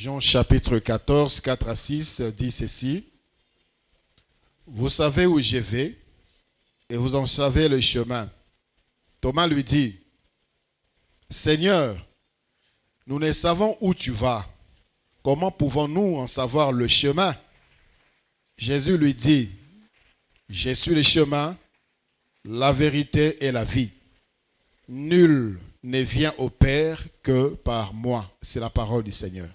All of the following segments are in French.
Jean chapitre 14, 4 à 6 dit ceci. Vous savez où je vais et vous en savez le chemin. Thomas lui dit, Seigneur, nous ne savons où tu vas. Comment pouvons-nous en savoir le chemin? Jésus lui dit, je suis le chemin, la vérité et la vie. Nul ne vient au Père que par moi. C'est la parole du Seigneur.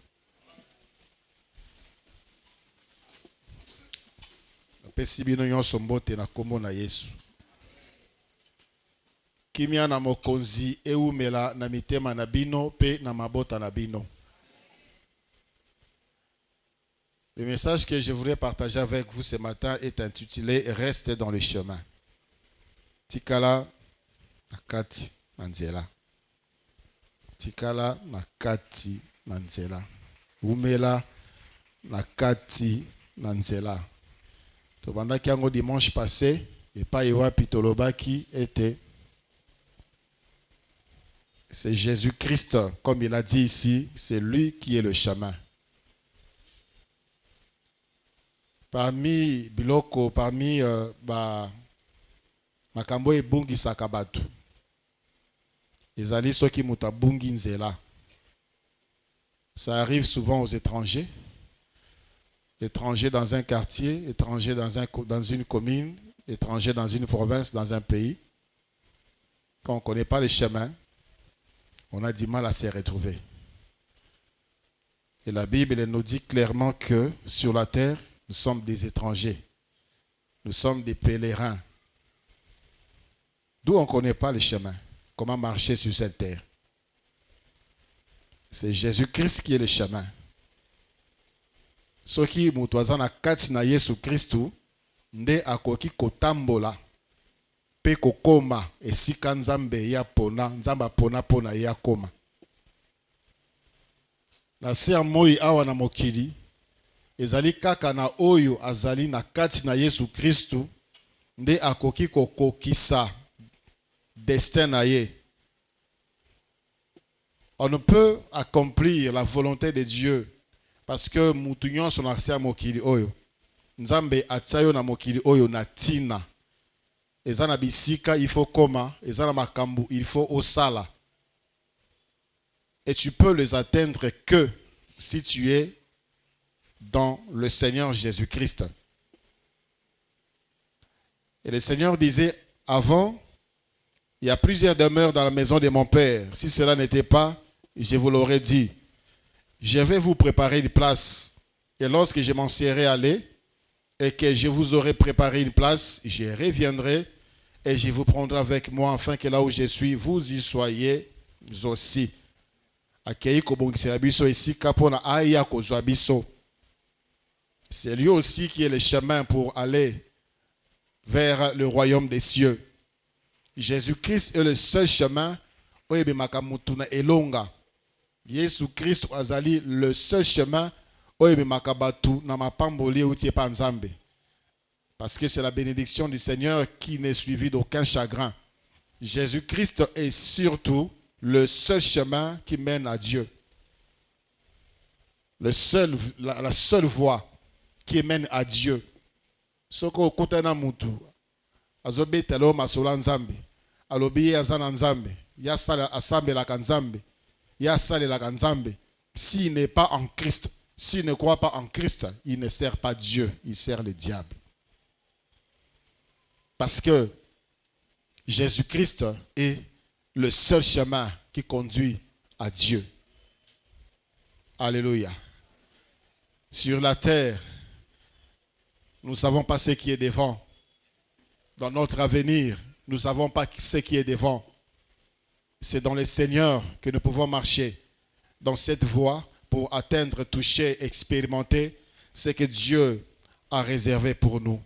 Kimia na mokonzi eumela na mitema na bino pe na mabota na bino. Le message que je voudrais partager avec vous ce matin est intitulé Reste dans le chemin. Tikala nakati manzela. Tikala nakati manzela. Umela nakati manzela. Tobandaki yango dimanche passé et pas ewapi tolobaki était c'est Jésus-Christ, comme il a dit ici, c'est lui qui est le chemin. Parmi biloko, parmi makambo ebungi sakabatu. Ezali soki mutabungi nzela. Ça arrive souvent aux étrangers. Étrangers dans un quartier, étrangers dans une commune, étrangers dans une province, dans un pays. Quand on ne connaît pas les chemins, on a du mal à se retrouver. Et la Bible nous dit clairement que sur la terre, nous sommes des étrangers. Nous sommes des pèlerins. D'où on ne connaît pas les chemins. Comment marcher sur cette terre. C'est Jésus-Christ qui est le chemin. Soki mutuaza na kati na Yesu Kristu nde akoki kotambola pe kokoma esika nzambe ya pona nzamba pona ya koma. Na se moi awa na mokili ezali kaka na oyo azali na kati na Yesu Kristu nde akoki kokokisa destin na ye. On ne peut accomplir la volonté de Dieu parce que mutu nyonso na se mokili oyo nzambe atsayo na mokili oyo na tina. Ezana bisika il faut koma, ezana makambu il faut osala. Et tu peux les atteindre que si tu es dans le Seigneur Jésus-Christ. Et le Seigneur disait avant, il y a plusieurs demeures dans la maison de mon Père. Si cela n'était pas, je vous l'aurais dit. Je vais vous préparer une place. Et lorsque je m'en serai allé et que je vous aurai préparé une place, je reviendrai et je vous prendrai avec moi afin que là où je suis, vous y soyez aussi. C'est lui aussi qui est le chemin pour aller vers le royaume des cieux. Jésus-Christ est le seul chemin. Jésus-Christ azali le seul chemin. Parce que c'est la bénédiction du Seigneur qui n'est suivie d'aucun chagrin. Jésus-Christ est surtout le seul chemin qui mène à Dieu. La seule voie qui mène à Dieu. Soko kutana mutu azobetelo masola nzambe alobi azana nzambe ya sala asambe la kanzambe ya sale la kanzambe. S'il n'est pas en Christ, s'il ne croit pas en Christ, il ne sert pas Dieu, il sert le diable. Parce que Jésus-Christ est le seul chemin qui conduit à Dieu. Alléluia. Sur la terre, nous ne savons pas ce qui est devant. Dans notre avenir, nous ne savons pas ce qui est devant. C'est dans le Seigneur que nous pouvons marcher dans cette voie pour atteindre, toucher, expérimenter ce que Dieu a réservé pour nous.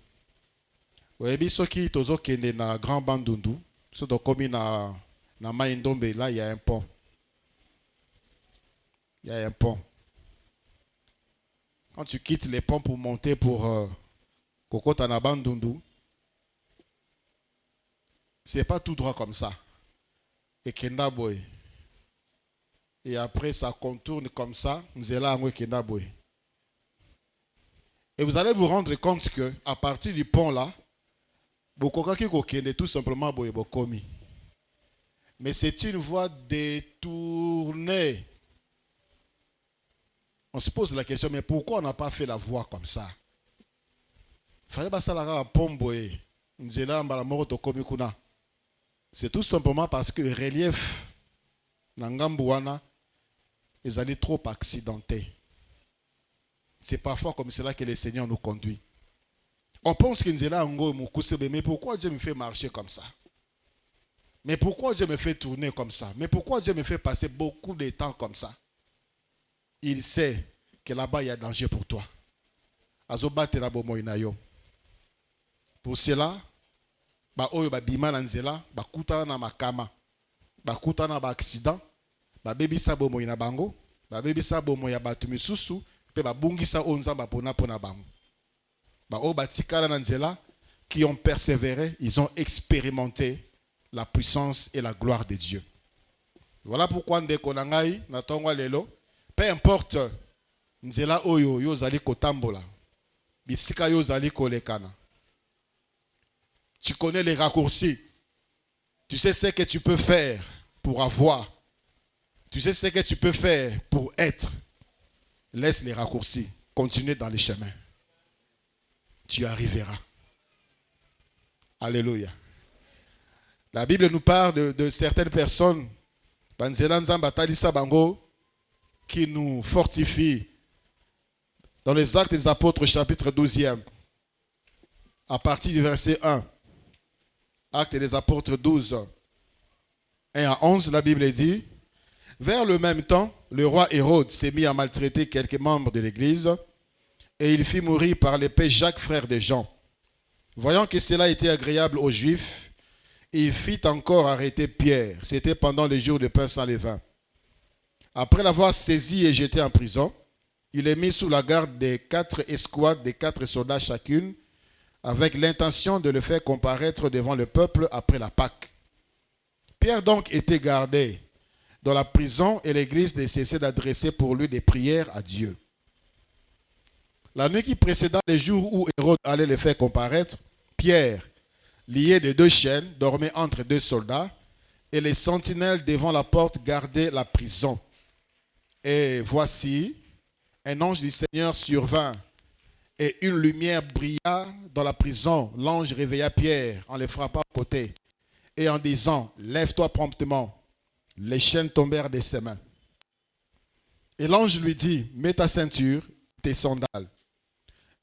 Oyebi soki tozokende na Grand Bandundu, so tokomi na Mai Ndombe, là il y a un pont. Il y a un pont. Quand tu quittes les ponts pour monter pour Kokota na Bandundu, c'est pas tout droit comme ça. Et Kenda boy. Et après, ça contourne comme ça. Et vous allez vous rendre compte que à partir du pont là, tout simplement bokomi. Mais c'est une voie détournée. On se pose la question, mais pourquoi on n'a pas fait la voie comme ça? C'est tout simplement parce que le relief Nangambouana est trop accidenté. C'est parfois comme cela que le Seigneur nous conduit. On pense qu'il est là, mais pourquoi Dieu me fait marcher comme ça? Mais pourquoi Dieu me fait tourner comme ça? Mais pourquoi Dieu me fait passer beaucoup de temps comme ça? Il sait que là-bas, il y a danger pour toi. Pour cela, oyo babima na nzela bakutana na makama, bakutana na accident, babebisa bomoi na bango, babebisa bomoi ya batu misusu, pe babungisa onzamba pona bango. Oyo batikala na nzela, qui ont persévéré, ils ont expérimenté la puissance et la gloire de Dieu. Voilà pourquoi ndeko na ngai na tongo lelo, peu importe nzela oyo yo zali kotambola, bisika yo zali kolekana. Tu connais les raccourcis. Tu sais ce que tu peux faire pour avoir. Tu sais ce que tu peux faire pour être. Laisse les raccourcis. Continue dans les chemins. Tu arriveras. Alléluia. La Bible nous parle de certaines personnes qui nous fortifient. Dans les Actes des Apôtres, chapitre 12e, à partir du verset 1. Actes des Apôtres 12, 1 à 11, la Bible dit: vers le même temps, le roi Hérode s'est mis à maltraiter quelques membres de l'Église et il fit mourir par l'épée Jacques, frère de Jean. Voyant que cela était agréable aux Juifs, il fit encore arrêter Pierre. C'était pendant les jours de pain sans levain. Après l'avoir saisi et jeté en prison, il est mis sous la garde des 4 escouades, des 4 soldats chacune, avec l'intention de le faire comparaître devant le peuple après la Pâque. Pierre donc était gardé dans la prison et l'Église ne cessait d'adresser pour lui des prières à Dieu. La nuit qui précéda les jours où Hérode allait le faire comparaître, Pierre, lié de 2 chaînes, dormait entre 2 soldats et les sentinelles devant la porte gardaient la prison. Et voici, un ange du Seigneur survint et une lumière brilla dans la prison. L'ange réveilla Pierre en le frappant au côté et en disant: lève-toi promptement. Les chaînes tombèrent de ses mains. Et l'ange lui dit: mets ta ceinture, tes sandales.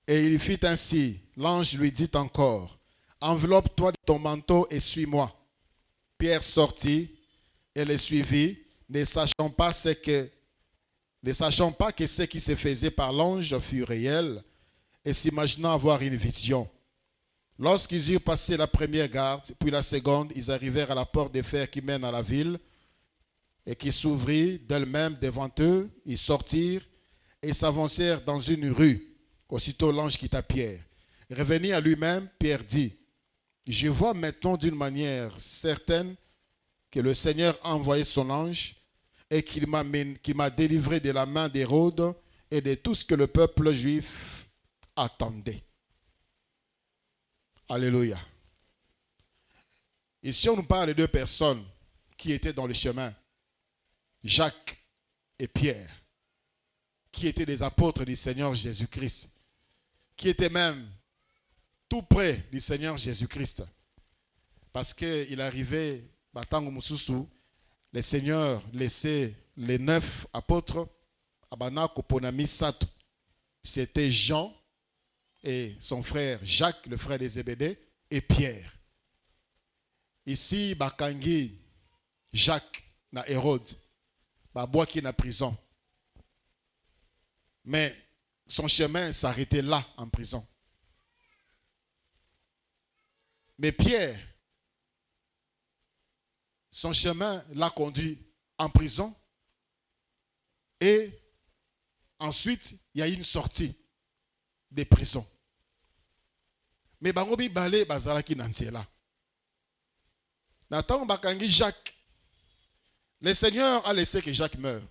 Et il fit ainsi. L'ange lui dit encore: enveloppe-toi de ton manteau et suis-moi. Pierre sortit et le suivit, ne sachant pas que ce qui se faisait par l'ange fut réel, et s'imaginant avoir une vision. Lorsqu'ils eurent passé la première garde, puis la seconde, ils arrivèrent à la porte de fer qui mène à la ville et qui s'ouvrit d'elle-même devant eux. Ils sortirent et s'avancèrent dans une rue. Aussitôt l'ange quitta Pierre. Revenu à lui-même, Pierre dit: je vois maintenant d'une manière certaine que le Seigneur a envoyé son ange et qu'il m'a délivré de la main d'Hérode et de tout ce que le peuple juif attendait. Alléluia. Ici, on nous parle de 2 personnes qui étaient dans le chemin. Jacques et Pierre, qui étaient des apôtres du Seigneur Jésus-Christ, qui étaient même tout près du Seigneur Jésus-Christ. Parce qu'il arrivait, le Seigneur laissait les 9 apôtres, c'était Jean et son frère Jacques, le frère des Zébédée, et Pierre. Ici, Bakangi, Jacques, na Hérode, Babois qui est en prison. Mais son chemin s'arrêtait là, en prison. Mais Pierre, son chemin l'a conduit en prison. Et ensuite, il y a eu une sortie des prisons. Mais bangobi balé bazalaki nanzela. Nathan bakangi Jacques Le Seigneur a laissé que Jacques meure.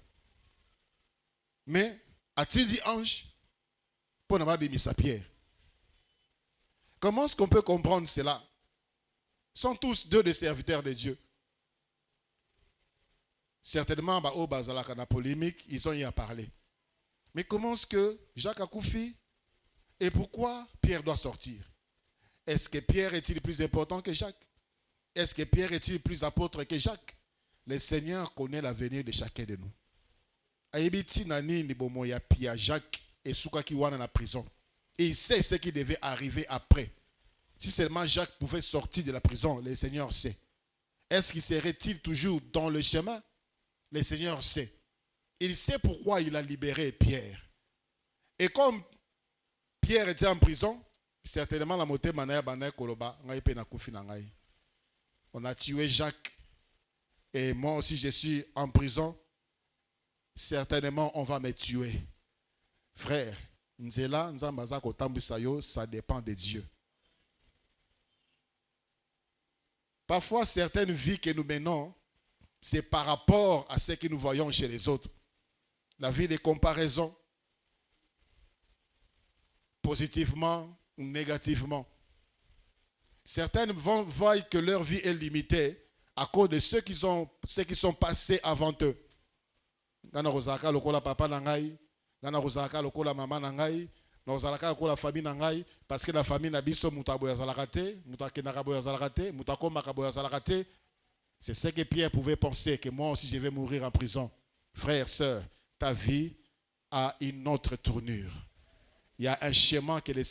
Mais, a-t-il dit ange pour ne pas bénir sa pierre? Comment est-ce qu'on peut comprendre cela? Ils sont tous deux des serviteurs de Dieu. Certainement, au Bazalaka, la polémique, ils ont y à parler. Mais comment est-ce que Jacques a couffé? Et pourquoi Pierre doit sortir? Est-ce que Pierre est-il plus important que Jacques? Est-ce que Pierre est-il plus apôtre que Jacques? Le Seigneur connaît l'avenir de chacun de nous. Aïbiti nani ni bomo ya Pierre, Jacques et Soukaki wana na prison. Et il sait ce qui devait arriver après. Si seulement Jacques pouvait sortir de la prison, le Seigneur sait. Est-ce qu'il serait-il toujours dans le chemin? Le Seigneur sait. Il sait pourquoi il a libéré Pierre. Et comme Pierre était en prison, certainement la moté manaya banaya koloba, ngai pe na kufi na ngai. On a tué Jacques. Et moi aussi je suis en prison. Certainement on va me tuer. Frère, nzela nzambaza kotambusa yo, ça dépend de Dieu. Parfois certaines vies que nous menons, c'est par rapport à ce que nous voyons chez les autres. La vie de comparaison, positivement ou négativement. Certaines voient que leur vie est limitée à cause de ceux qui sont passés avant eux. Gana rozaka lokola papa nangai, gana rozaka lokola maman nangai, nozalaka lokola famille nangai, parce que la famille na biso mutaboya zalakate, mutakena boya zalakate, mutakoma boya zalakate. C'est ce que Pierre pouvait penser, que moi aussi je vais mourir en prison. Frère, sœur, ta vie a une autre tournure. Il y a un chemin que le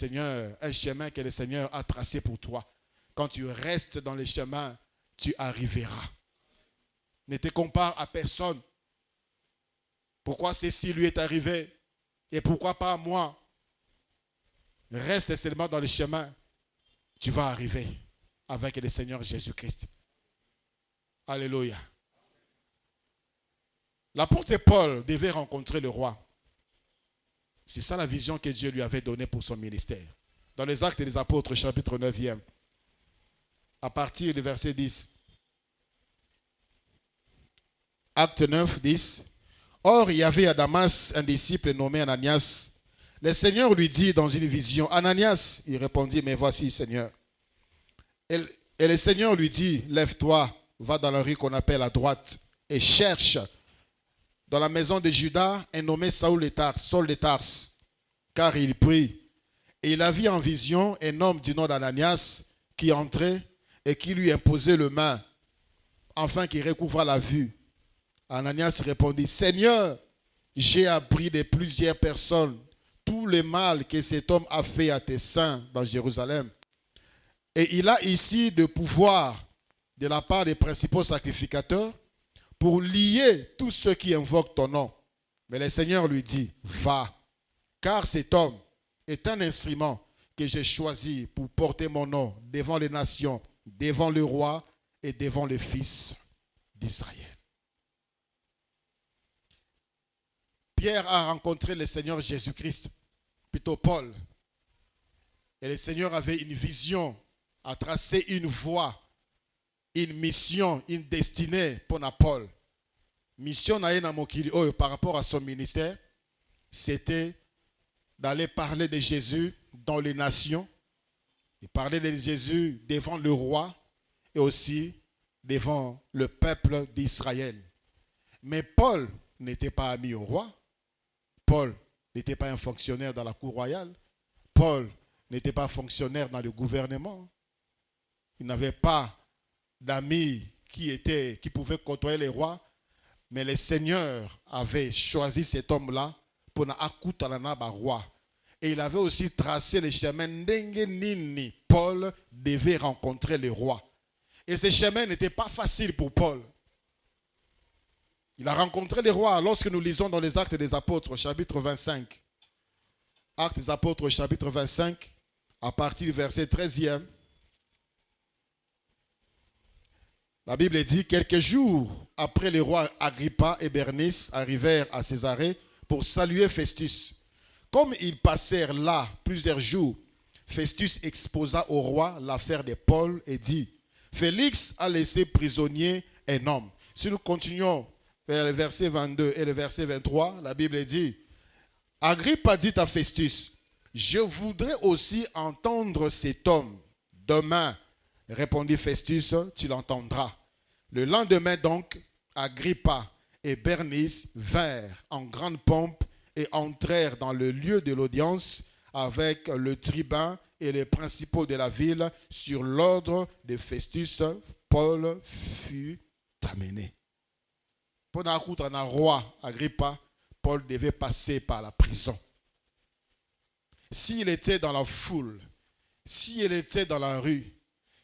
Seigneur a tracé pour toi. Quand tu restes dans le chemin, tu arriveras. Ne te compare à personne. Pourquoi ceci lui est arrivé et pourquoi pas moi? Reste seulement dans le chemin. Tu vas arriver avec le Seigneur Jésus-Christ. Alléluia. L'apôtre Paul devait rencontrer le roi. C'est ça la vision que Dieu lui avait donnée pour son ministère. Dans les Actes des Apôtres, chapitre 9e, à partir du verset 10. Acte 9, 10. Or, il y avait à Damas un disciple nommé Ananias. Le Seigneur lui dit dans une vision, Ananias, il répondit, mais voici, Seigneur. Et le Seigneur lui dit, lève-toi, va dans la rue qu'on appelle à droite et cherche dans la maison de Judas un nommé Saul de Tars, car il prie. Et il a vu en vision un homme du nom d'Ananias qui entrait et qui lui imposait le main, afin qu'il recouvre la vue. Ananias répondit, Seigneur, j'ai appris de plusieurs personnes tout le mal que cet homme a fait à tes saints dans Jérusalem. Et il a ici de pouvoir de la part des principaux sacrificateurs pour lier tous ceux qui invoquent ton nom. Mais le Seigneur lui dit, va, car cet homme est un instrument que j'ai choisi pour porter mon nom devant les nations, devant le roi et devant les fils d'Israël. Pierre a rencontré le Seigneur Jésus-Christ, plutôt Paul. Et le Seigneur avait une vision, a tracé une voie, une mission, une destinée pour Paul. Mission par rapport à son ministère, c'était d'aller parler de Jésus dans les nations, et parler de Jésus devant le roi et aussi devant le peuple d'Israël. Mais Paul n'était pas ami au roi. Paul n'était pas un fonctionnaire dans la cour royale. Paul n'était pas fonctionnaire dans le gouvernement. Il n'avait pas d'amis qui pouvaient côtoyer les rois. Mais le Seigneur avait choisi cet homme-là pour n'accouter roi. Et il avait aussi tracé le chemin d'Engenini. Paul devait rencontrer le roi. Et ce chemin n'était pas facile pour Paul. Il a rencontré les rois lorsque nous lisons dans les Actes des Apôtres, chapitre 25. Actes des Apôtres, chapitre 25, à partir du verset 13e. La Bible dit, quelques jours après, les rois Agrippa et Bernice arrivèrent à Césarée pour saluer Festus. Comme ils passèrent là plusieurs jours, Festus exposa au roi l'affaire de Paul et dit, Félix a laissé prisonnier un homme, Si nous continuons vers le verset 22 et le verset 23, la Bible dit, Agrippa dit à Festus, je voudrais aussi entendre cet homme. Demain, répondit Festus, tu l'entendras. Le lendemain donc, Agrippa et Bernice vinrent en grande pompe et entrèrent dans le lieu de l'audience avec le tribun et les principaux de la ville. Sur l'ordre de Festus, Paul fut amené. Pendant un roi Agrippa, Paul devait passer par la prison. S'il était dans la foule, s'il était dans la rue,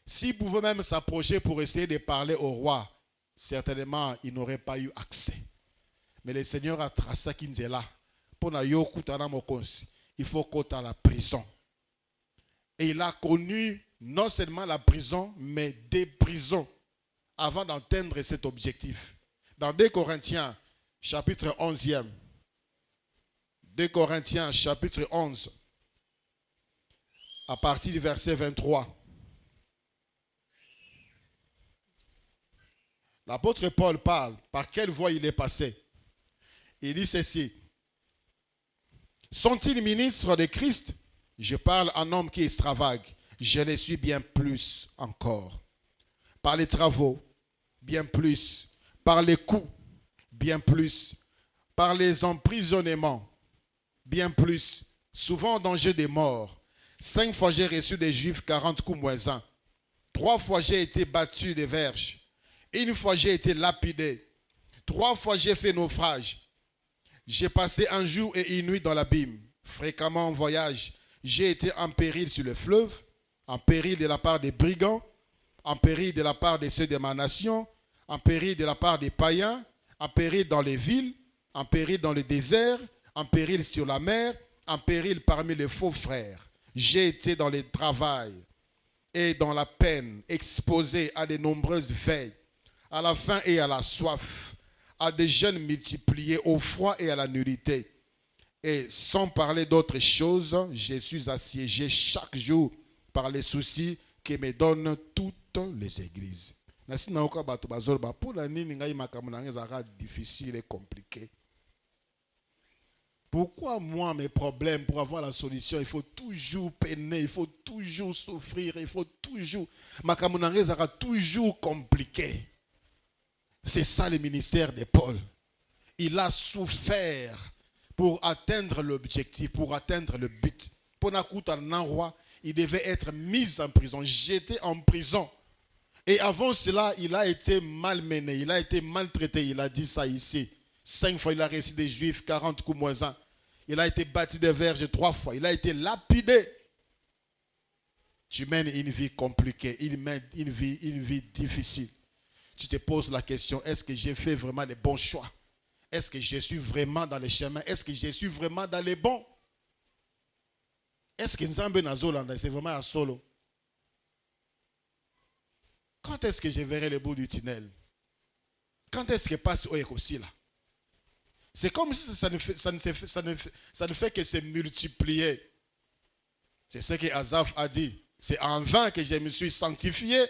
s'il pouvait même s'approcher pour essayer de parler au roi, certainement il n'aurait pas eu accès. Mais le Seigneur a tracé qu'il est là. Il faut qu'on à la prison. Et il a connu non seulement la prison, mais des prisons avant d'atteindre cet objectif. Dans 2 Corinthiens, chapitre 11e, 2 Corinthiens, chapitre 11, à partir du verset 23, l'apôtre Paul parle, par quelle voie il est passé. Il dit ceci, sont-ils ministres de Christ? Je parle en homme qui extravague, je les suis bien plus encore. Par les travaux, bien plus. Par les coups, bien plus. Par les emprisonnements, bien plus. Souvent en danger de mort. 5 fois j'ai reçu des Juifs 40 coups moins 1. 3 fois j'ai été battu de verges. 1 fois j'ai été lapidé. 3 fois j'ai fait naufrage. J'ai passé un jour et une nuit dans l'abîme. Fréquemment en voyage. J'ai été en péril sur le fleuve, en péril de la part des brigands, en péril de la part de ceux de ma nation, en péril de la part des païens, en péril dans les villes, en péril dans le désert, en péril sur la mer, en péril parmi les faux frères. J'ai été dans le travail et dans la peine, exposé à de nombreuses veilles, à la faim et à la soif, à des jeûnes multipliés, au froid et à la nudité. Et sans parler d'autres choses, je suis assiégé chaque jour par les soucis que me donnent toutes les églises. Difficile et compliqué. Pourquoi moi, mes problèmes, pour avoir la solution, il faut toujours peiner, il faut toujours souffrir, il faut toujours... Makamunangé sera toujours compliqué. C'est ça le ministère de Paul. Il a souffert pour atteindre l'objectif, pour atteindre le but. Pour roi, il devait être mis en prison, jeté en prison. Et avant cela, il a été malmené, il a été maltraité. Il a dit ça ici. 5 fois, il a reçu des Juifs, 40 coups moins 1. Il a été battu de verges 3 fois. Il a été lapidé. Tu mènes une vie compliquée, une vie difficile. Tu te poses la question, est-ce que j'ai fait vraiment les bons choix? Est-ce que je suis vraiment dans les chemins? Est-ce que je suis vraiment dans les bons? Est-ce que Nzambe Nazolanda, c'est vraiment un solo? Quand est-ce que je verrai le bout du tunnel? Quand est-ce que passe Oyek aussi là? C'est comme si ça ne fait que se multiplier. C'est ce que Asaph a dit. C'est en vain que je me suis sanctifié.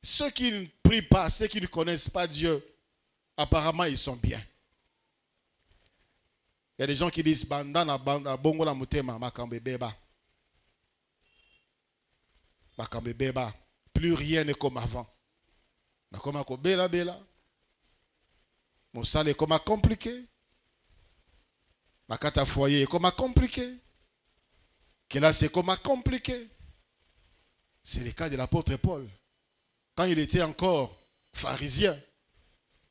Ceux qui ne prient pas, ceux qui ne connaissent pas Dieu, apparemment ils sont bien. Il y a des gens qui disent bandana bongo la mutema makambe beba. Makambe beba. Plus rien n'est comme avant. Nakoma ko bela bela. Mon sale est comme compliqué. Ma carte foyer est comme compliqué. Que là c'est comme compliqué. C'est le cas de l'apôtre Paul. Quand il était encore pharisien,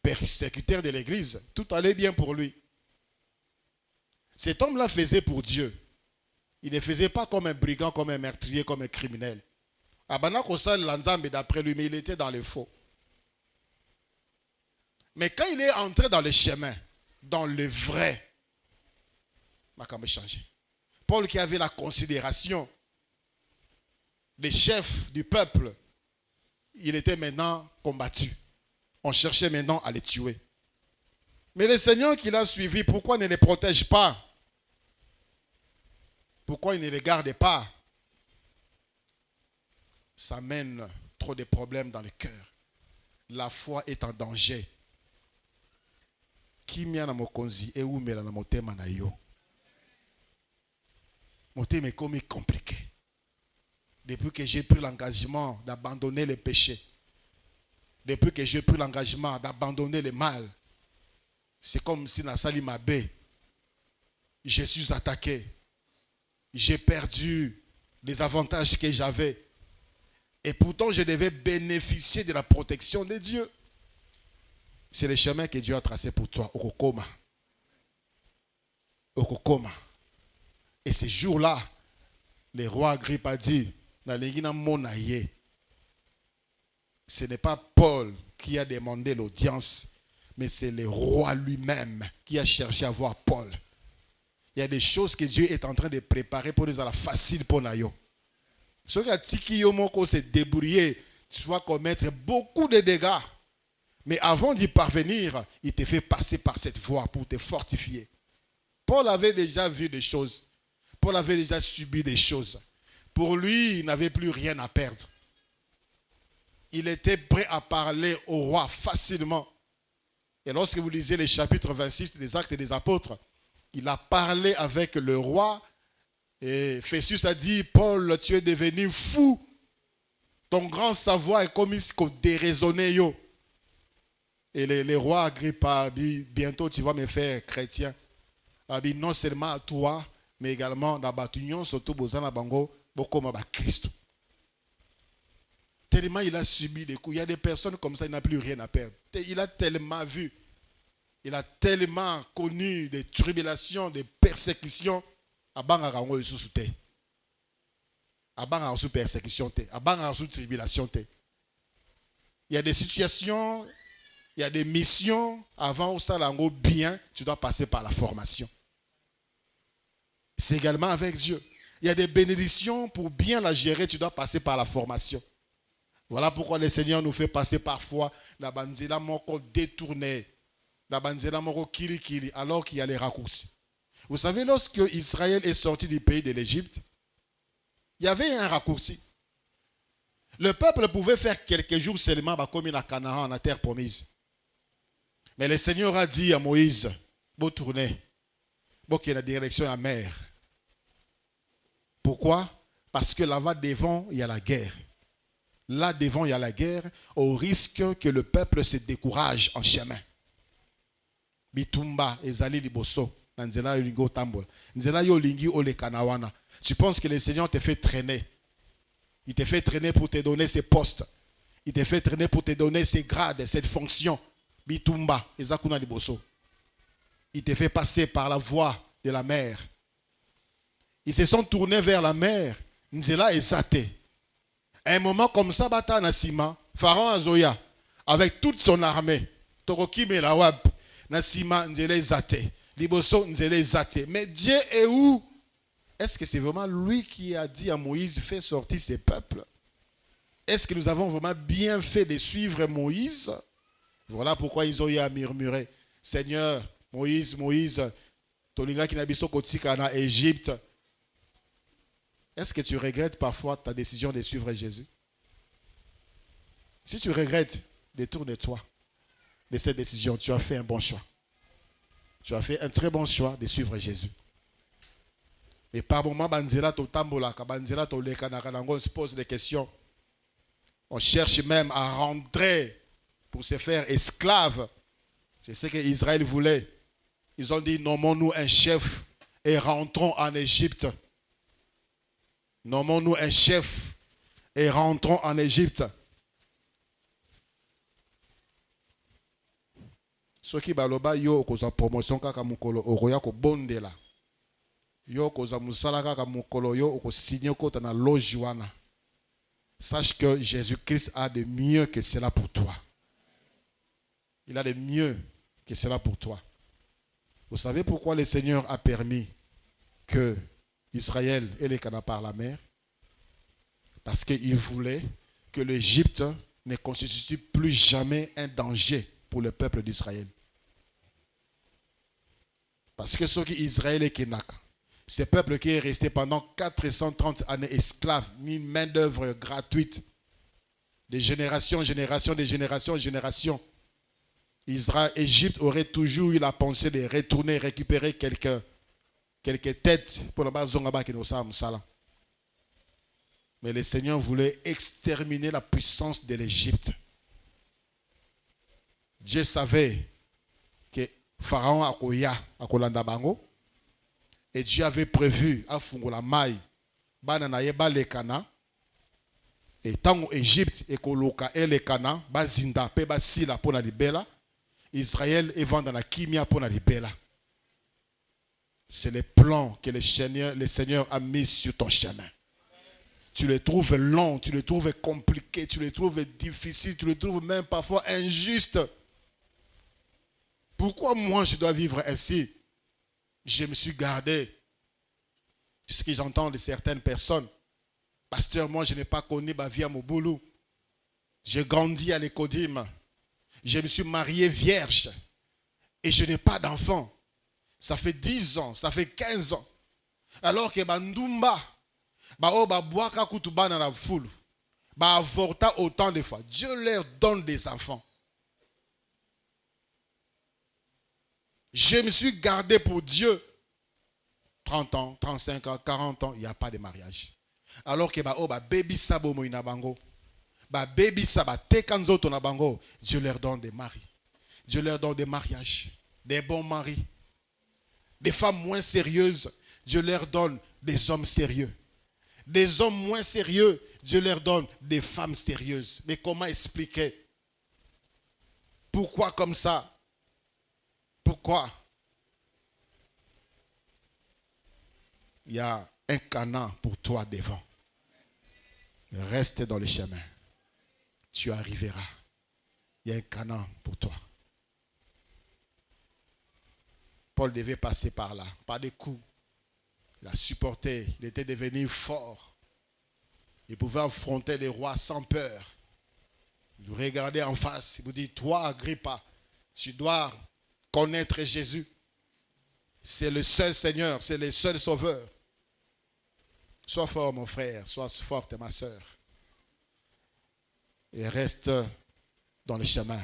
persécuteur de l'église, tout allait bien pour lui. Cet homme-là faisait pour Dieu. Il ne faisait pas comme un brigand, comme un meurtrier, comme un criminel. D'après lui, mais il était dans le faux. Mais quand il est entré dans le chemin, dans le vrai, il a changé. Paul qui avait la considération des chefs du peuple, il était maintenant combattu. On cherchait maintenant à les tuer. Mais le Seigneur qui l'a suivi, pourquoi il ne les protège pas? Pourquoi il ne les garde pas? Ça mène trop de problèmes dans le cœur. la foi est en danger. Kimia na mokonzi e umela na motema na yo. Motema est comme compliqué. Depuis que j'ai pris l'engagement d'abandonner les péchés, depuis que j'ai pris l'engagement d'abandonner le mal, c'est comme si dans Sali Mabé, je suis attaqué. J'ai perdu les avantages que j'avais. Et pourtant, je devais bénéficier de la protection de Dieu. C'est le chemin que Dieu a tracé pour toi. Okokoma. Okokoma. Et ce jour-là, le roi Agrippa a dit, ce n'est pas Paul qui a demandé l'audience, mais c'est le roi lui-même qui a cherché à voir Paul. Il y a des choses que Dieu est en train de préparer pour nous à la facile pour nous. Ceux qui ont se débrouiller, tu vas commettre beaucoup de dégâts. Mais avant d'y parvenir, il te fait passer par cette voie pour te fortifier. Paul avait déjà vu des choses. Paul avait déjà subi des choses. Pour lui, il n'avait plus rien à perdre. Il était prêt à parler au roi facilement. Et lorsque vous lisez les chapitres 26 des Actes des Apôtres, il a parlé avec le roi. Et Festus a dit, Paul, tu es devenu fou. Ton grand savoir est comme si tu déraisonnais. Et le roi Agrippa a dit, bientôt tu vas me faire chrétien. Il a dit, non seulement à toi, mais également dans la union, surtout dans Bango, beaucoup de Christ. Tellement il a subi des coups. Il y a des personnes comme ça, il n'a plus rien à perdre. Il a tellement vu. Il a tellement connu des tribulations, des persécutions. Abanga rango sous te. Abanga sous persécution te. Abanga sous tribulation te. Il y a des situations, il y a des missions. Avant ça lango bien, tu dois passer par la formation. C'est également avec Dieu. Il y a des bénédictions pour bien la gérer, tu dois passer par la formation. Voilà pourquoi le Seigneur nous fait passer parfois la banzela moko détournée, la banzela moko kili kili, alors qu'il y a les raccourcis. Vous savez, lorsque Israël est sorti du pays de l'Égypte, il y avait un raccourci. Le peuple pouvait faire quelques jours seulement comme à Canaan, en terre promise. Mais le Seigneur a dit à Moïse, vous tournez, vous qui est la direction à la mer. Pourquoi? Parce que là-bas devant, il y a la guerre. Là devant, il y a la guerre, au risque que le peuple se décourage en chemin. Bitumba, Ezali Liboso. Tu penses que le Seigneur te fait traîner. Il te fait traîner pour te donner ses postes. Il te fait traîner pour te donner ses grades, cette fonction. Bitumba, Ezakuna Liboso. Il te fait passer par la voie de la mer. Ils se sont tournés vers la mer. Nzela est zaté. À un moment comme ça, Bata Nassima, Pharaon Azoya, avec toute son armée, Toroki Melawab, Nassima Nzela est zaté. Liboso Nzela est zaté. Mais Dieu est où? Est-ce que c'est vraiment lui qui a dit à Moïse, fais sortir ses peuples? Est-ce que nous avons vraiment bien fait de suivre Moïse? Voilà pourquoi ils ont eu à murmurer. Seigneur, Moïse, Tolinga qui n'a pas kotika en Égypte. Est-ce que tu regrettes parfois ta décision de suivre Jésus? Si tu regrettes, détourne-toi de cette décision. Tu as fait un bon choix. Tu as fait un très bon choix de suivre Jésus. Mais par moment, on se pose des questions. On cherche même à rentrer pour se faire esclave. C'est ce qu'Israël voulait. Ils ont dit, nommons-nous un chef et rentrons en Égypte. Nommons-nous un chef et rentrons en Égypte. Ce qui baloba yo koza promotion kaka mukolo oroya ko bondela. Yo koza musala kaka mukolo yo ko signer ko na loge wana. Sache que Jésus-Christ a de mieux que cela pour toi. Il a de mieux que cela pour toi. Vous savez pourquoi le Seigneur a permis que Israël ait les canards par la mer? Parce qu'il voulait que l'Égypte ne constitue plus jamais un danger pour le peuple d'Israël. Parce que ce qui Israël est Kenaka, ce peuple qui est resté pendant 430 années esclave, ni main d'œuvre gratuite, de génération en génération, de génération en génération. Égypte aurait toujours eu la pensée de retourner récupérer quelques têtes pour la base qui nous sommes. Mais le Seigneur voulait exterminer la puissance de l'Égypte. Dieu savait que Pharaon a kolanda bango et Dieu avait prévu à fungola mai banana yeba lekana et tango Égypte et koloka elekana bazinda pe basila pona libela Israël est vent dans la kimia pona libela. C'est le plan que le Seigneur a mis sur ton chemin. Tu le trouves long, tu le trouves compliqué, tu le trouves difficile, tu le trouves même parfois injuste. Pourquoi moi je dois vivre ainsi? Je me suis gardé. C'est ce que j'entends de certaines personnes. Pasteur, moi je n'ai pas connu ma vie à Moboulou. J'ai grandi à l'Écodim. Je me suis marié vierge. Et je n'ai pas d'enfant. Ça fait 10 ans, ça fait 15 ans. Alors que Bandumba, Boaka Kutuba na la foule, avorta autant de fois. Dieu leur donne des enfants. Je me suis gardé pour Dieu. 30 ans, 35 ans, 40 ans, il n'y a pas de mariage. Alors que baby sabo moina bango, baby saba tekanzo tona bango, Dieu leur donne des maris. Dieu leur donne des mariages, des bons maris. Des femmes moins sérieuses, Dieu leur donne des hommes sérieux. Des hommes moins sérieux, Dieu leur donne des femmes sérieuses. Mais comment expliquer? Pourquoi comme ça? Pourquoi? Il y a un Canaan pour toi devant. Reste dans le chemin. Tu arriveras. Il y a un Canaan pour toi. Paul devait passer par là, par des coups. Il a supporté, il était devenu fort. Il pouvait affronter les rois sans peur. Il nous regardait en face, il vous dit, toi Agrippa, tu dois connaître Jésus. C'est le seul Seigneur, c'est le seul Sauveur. Sois fort mon frère, sois forte ma soeur. Et reste dans le chemin.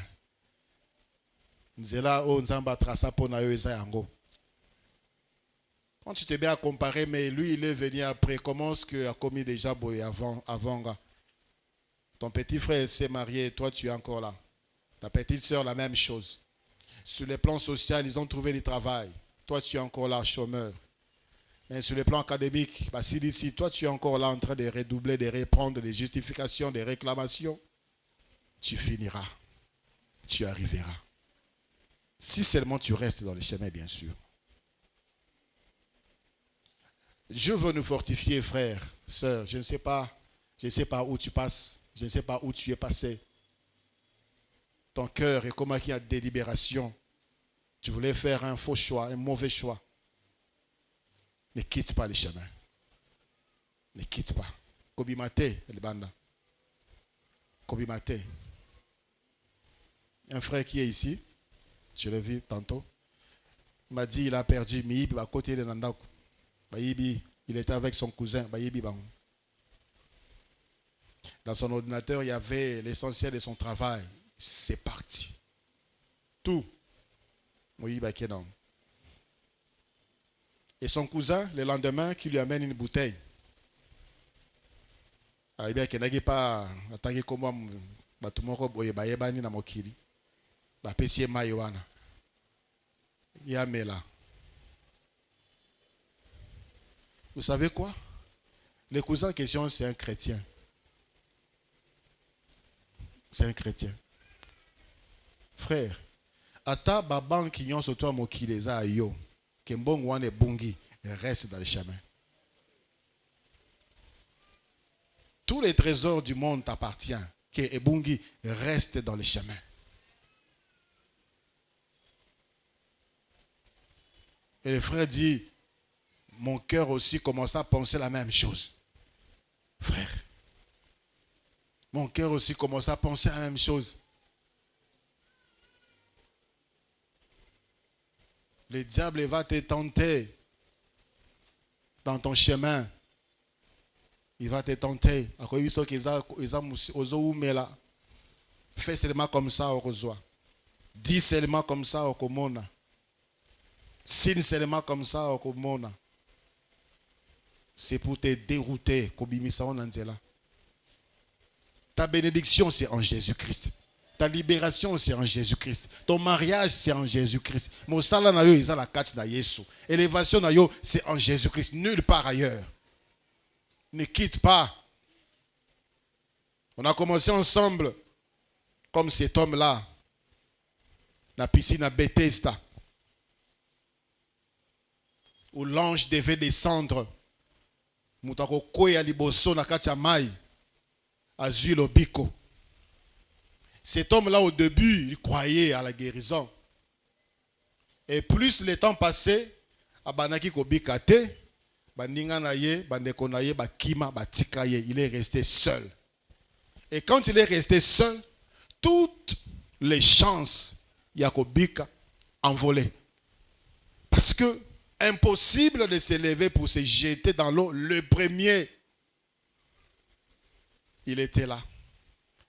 Quand tu t'es bien comparé, mais lui il est venu après, comment est-ce qu'il a commis déjà avant? Ton petit frère s'est marié, toi tu es encore là. Ta petite soeur, la même chose. Sur le plan social, ils ont trouvé du travail. Toi tu es encore là, chômeur. Mais sur le plan académique, ici, toi tu es encore là en train de redoubler, de reprendre des justifications, des réclamations. Tu finiras. Tu arriveras. Si seulement tu restes dans le chemin, bien sûr. Je veux nous fortifier, frères, sœurs. Je ne sais pas où tu passes. Je ne sais pas où tu es passé. Ton cœur est comme il y a délibération. Tu voulais faire un faux choix, un mauvais choix. Ne quitte pas le chemin. Ne quitte pas. Kobimate, le banda. Kobimate. Un frère qui est ici, je l'ai vu tantôt, il m'a dit il a perdu Miibi à côté de Nandaku. Il était avec son cousin. Dans son ordinateur, il y avait l'essentiel de son travail. C'est parti. Tout. Et son cousin, le lendemain, qui lui amène une bouteille. Il n'y pas vous savez quoi? Le cousin en question, c'est un chrétien. C'est un chrétien. Frère, ata baban qui yon sur toi mokileza yo, kembong wane bungi, reste dans le chemin. Tous les trésors du monde t'appartiennent. Que Ebungi reste dans le chemin. Et le frère dit, mon cœur aussi commence à penser la même chose. Frère, mon cœur aussi commence à penser la même chose. Le diable va te tenter dans ton chemin. Il va te tenter. Fais seulement comme ça au reçoit. Dis seulement comme ça au komona. Signe seulement comme ça au komona. C'est pour te dérouter. Ta bénédiction, c'est en Jésus-Christ. Ta libération, c'est en Jésus-Christ. Ton mariage, c'est en Jésus-Christ. Mon salaire, c'est la carte de Jésus. Élévation, c'est en Jésus-Christ. Nulle part ailleurs. Ne quitte pas. On a commencé ensemble, comme cet homme-là, la piscine à Bethesda, où l'ange devait descendre. Moutako koya liboso na kati ya mai, azui lobiko. Cet homme-là, au début, il croyait à la guérison. Et plus le temps passait, abanaki kobikate, baninga na ye, bandeko na ye, bakima, batika ye, il est resté seul. Et quand il est resté seul, toutes les chances yakobika envolées. Parce que impossible de se lever pour se jeter dans l'eau. Le premier, il était là.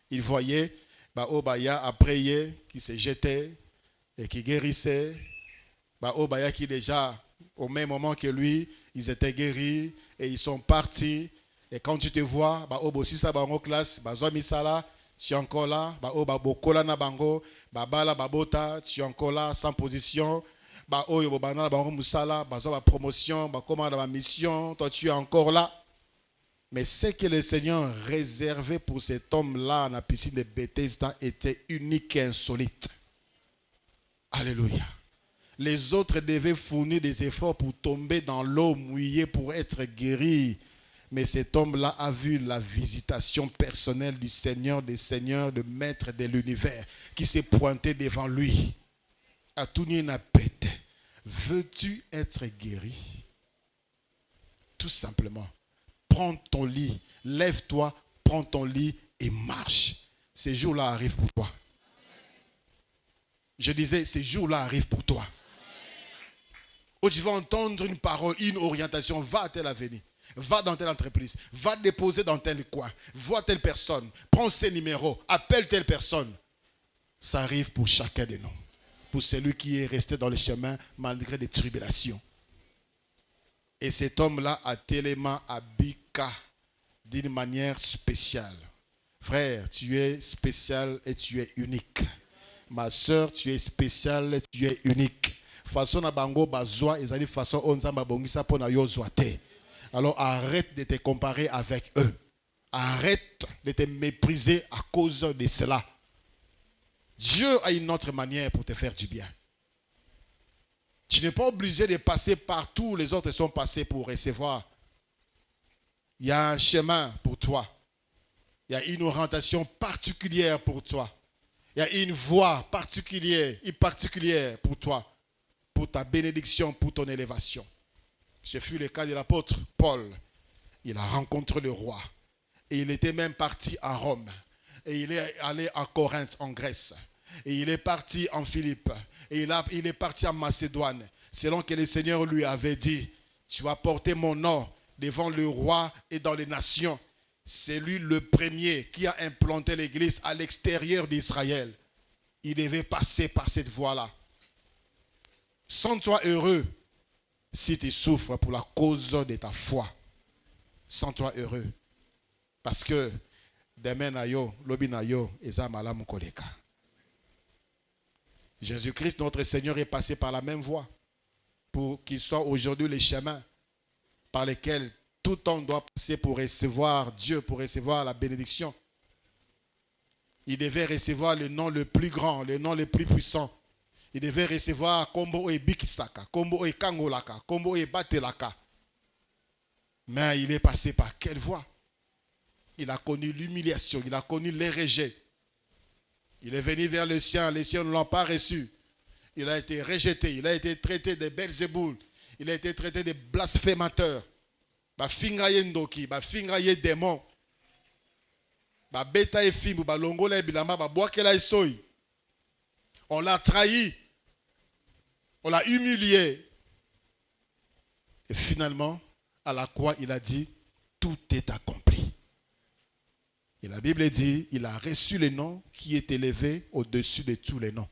Il voyait Obaya après qui se jetait et qui guérissait. Obaya qui déjà, au même moment que lui, ils étaient guéris et ils sont partis. Et quand tu te vois, aussi ça bango classe, misala, tu es encore là, bokola na bango, bala babota, tu es encore là sans position. Promotion, ma mission, toi tu es encore là. Mais ce que le Seigneur réservait pour cet homme-là dans la piscine de Bethesda était unique et insolite. Alléluia. Les autres devaient fournir des efforts pour tomber dans l'eau mouillée pour être guéris. Mais cet homme-là a vu la visitation personnelle du Seigneur des Seigneurs, le Maître de l'univers, qui s'est pointé devant lui. A tout n'a pété. Veux-tu être guéri? Tout simplement. Prends ton lit, lève-toi, prends ton lit et marche. Ces jours-là arrivent pour toi. Je disais, ces jours-là arrivent pour toi. Où tu vas entendre une parole, une orientation, va à tel avenir. Va dans telle entreprise, va déposer dans tel coin, vois telle personne, prends ses numéros, appelle telle personne. Ça arrive pour chacun de nous. Pour celui qui est resté dans le chemin malgré des tribulations. Et cet homme-là a tellement habika d'une manière spéciale. Frère, tu es spécial et tu es unique. Ma soeur, tu es spéciale et tu es unique. Façon na bango bazwa, ezali façon onzamba bongisa pona yo zoate. Alors arrête de te comparer avec eux. Arrête de te mépriser à cause de cela. Dieu a une autre manière pour te faire du bien. Tu n'es pas obligé de passer par tous les autres qui sont passés pour recevoir. Il y a un chemin pour toi. Il y a une orientation particulière pour toi. Il y a une voie particulière pour toi. Pour ta bénédiction, pour ton élévation. Ce fut le cas de l'apôtre Paul. Il a rencontré le roi. Et il était même parti à Rome. Et il est allé à Corinthe, en Grèce. Et il est parti en Philippe. Et il est parti en Macédoine. Selon que le Seigneur lui avait dit, tu vas porter mon nom devant le roi et dans les nations. C'est lui le premier qui a implanté l'église à l'extérieur d'Israël. Il devait passer par cette voie-là. Sens-toi heureux si tu souffres pour la cause de ta foi. Sens-toi heureux. Parce que demain nayo, lobi nayo, eza malamu koleka. Jésus-Christ, notre Seigneur, est passé par la même voie pour qu'il soit aujourd'hui le chemin par lequel tout homme doit passer pour recevoir Dieu, pour recevoir la bénédiction. Il devait recevoir le nom le plus grand, le nom le plus puissant. Il devait recevoir Kombo e Bikisaka, Kombo e Kangolaka, Kombo e Batelaka. Mais il est passé par quelle voie? Il a connu l'humiliation, il a connu les rejets. Il est venu vers les siens ne l'ont pas reçu. Il a été rejeté, il a été traité de Belzéboul, il a été traité de blasphémateur. Bafingaye ndoki, bafingaye démon. Babeta e fimbu, balongola e bilamba, babwakela e soy. On l'a trahi. On l'a humilié. Et finalement, à la croix, il a dit, tout est accompli. Et la Bible dit, il a reçu le nom qui est élevé au-dessus de tous les noms.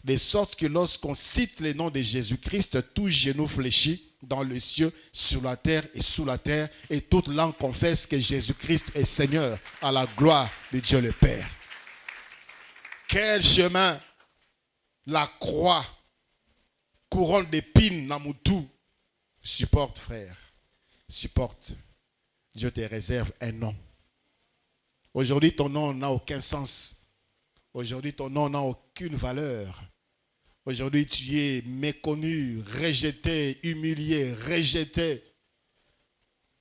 De sorte que lorsqu'on cite le nom de Jésus-Christ, tout genou fléchit dans les cieux, sur la terre et sous la terre, et toute langue confesse que Jésus-Christ est Seigneur, à la gloire de Dieu le Père. Quel chemin la croix, couronne d'épines, Namoutou, supporte, frère, supporte. Dieu te réserve un nom. Aujourd'hui, ton nom n'a aucun sens. Aujourd'hui, ton nom n'a aucune valeur. Aujourd'hui, tu es méconnu, rejeté, humilié, rejeté.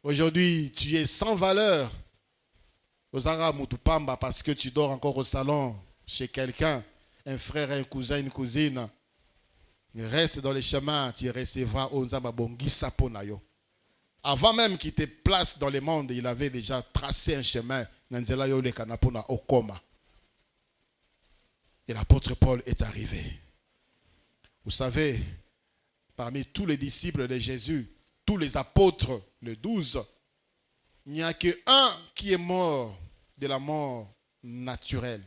Aujourd'hui, tu es sans valeur. Ozara Moutupamba, parce que tu dors encore au salon chez quelqu'un, un frère, un cousin, une cousine. Reste dans les chemins, tu recevras Onzaba Bongi Saponayo. Avant même qu'il te place dans le monde, il avait déjà tracé un chemin. Nanzela Yo le Kanapona Okoma. Et l'apôtre Paul est arrivé. Vous savez, parmi tous les disciples de Jésus, tous les apôtres, les 12, il n'y a qu'un qui est mort de la mort naturelle.